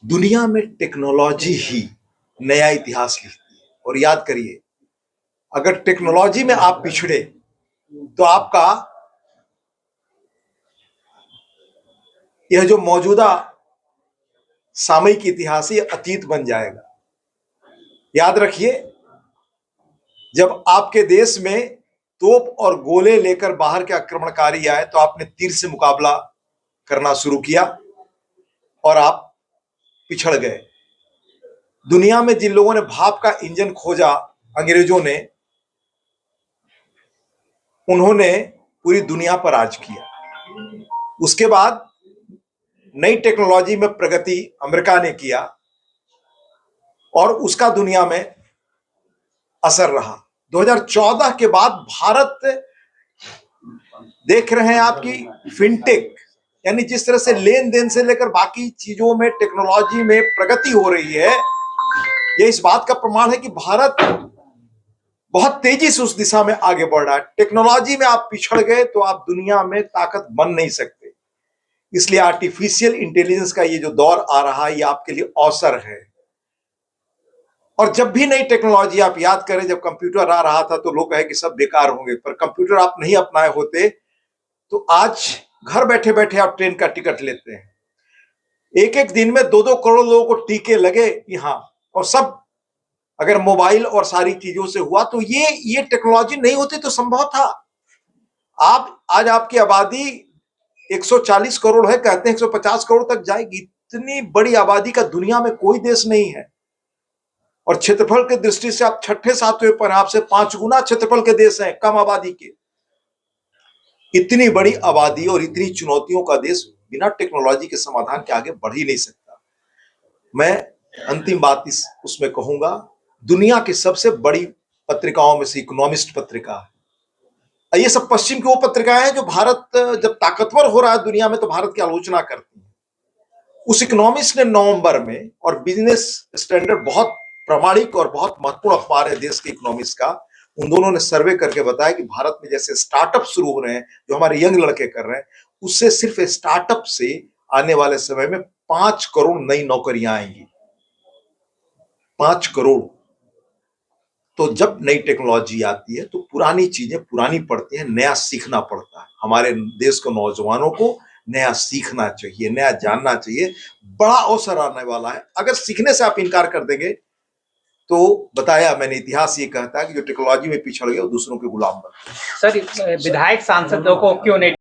दुनिया में टेक्नोलॉजी ही नया इतिहास लिखती है। और याद करिए, अगर टेक्नोलॉजी में आप पिछड़े तो आपका यह जो मौजूदा सामयिक इतिहास ये अतीत बन जाएगा। याद रखिए, जब आपके देश में तोप और गोले लेकर बाहर के आक्रमणकारी आए तो आपने तीर से मुकाबला करना शुरू किया और आप पिछड़ गए। दुनिया में जिन लोगों ने भाप का इंजन खोजा, अंग्रेजों ने, उन्होंने पूरी दुनिया पर राज किया। उसके बाद नई टेक्नोलॉजी में प्रगति अमेरिका ने किया और उसका दुनिया में असर रहा। 2014 के बाद भारत देख रहे हैं आपकी फिनटेक, यानी जिस तरह से लेन देन से लेकर बाकी चीजों में टेक्नोलॉजी में प्रगति हो रही है, यह इस बात का प्रमाण है कि भारत बहुत तेजी से उस दिशा में आगे बढ़ रहा है। टेक्नोलॉजी में आप पिछड़ गए तो आप दुनिया में ताकत बन नहीं सकते। इसलिए आर्टिफिशियल इंटेलिजेंस का ये जो दौर आ रहा है, ये आपके लिए अवसर है। और जब भी नई टेक्नोलॉजी, आप याद करें, जब कंप्यूटर आ रहा था तो लोग कहे कि सब बेकार होंगे, पर कंप्यूटर आप नहीं अपनाए होते तो आज घर बैठे बैठे आप ट्रेन का टिकट लेते हैं। एक एक दिन में 2-2 करोड़ लोगों को टीके लगे यहाँ, और सब अगर मोबाइल और सारी चीजों से हुआ तो ये टेक्नोलॉजी नहीं होती तो संभव था। आज आपकी आबादी 140 करोड़ है, कहते हैं 150 करोड़ तक जाएगी। इतनी बड़ी आबादी का दुनिया में कोई देश नहीं है, और क्षेत्रफल की दृष्टि से आप 6ठे-7वें पर, आपसे 5 गुना क्षेत्रफल के देश हैं कम आबादी के। इतनी बड़ी आबादी और इतनी चुनौतियों का देश बिना टेक्नोलॉजी के समाधान के आगे बढ़ ही नहीं सकता। मैं अंतिम बात उसमें कहूंगा, दुनिया की सबसे बड़ी पत्रिकाओं में से इकोनॉमिस्ट पत्रिका है। ये सब पश्चिम की वो पत्रिकाएं हैं जो भारत जब ताकतवर हो रहा है दुनिया में तो भारत की आलोचना करती है। उस इकोनॉमिस्ट ने नवंबर में, और बिजनेस स्टैंडर्ड बहुत प्रामाणिक और बहुत महत्वपूर्ण अखबार है देश के इकोनॉमिस्ट का, उन दोनों ने सर्वे करके बताया कि भारत में जैसे स्टार्टअप शुरू हो रहे हैं, जो हमारे यंग लड़के कर रहे हैं, उससे सिर्फ स्टार्टअप से आने वाले समय में 5 करोड़ नई नौकरियां आएंगी। 5 करोड़। तो जब नई टेक्नोलॉजी आती है तो पुरानी चीजें पुरानी पड़ती हैं, नया सीखना पड़ता है। हमारे देश के नौजवानों को नया सीखना चाहिए, नया जानना चाहिए। बड़ा अवसर आने वाला है। अगर सीखने से आप इनकार कर देंगे तो बताया मैंने, इतिहास ये कहता है कि जो टेक्नोलॉजी में पिछड़ गए वो दूसरों के गुलाम बन गए। सर, विधायक सांसदों को क्यों नहीं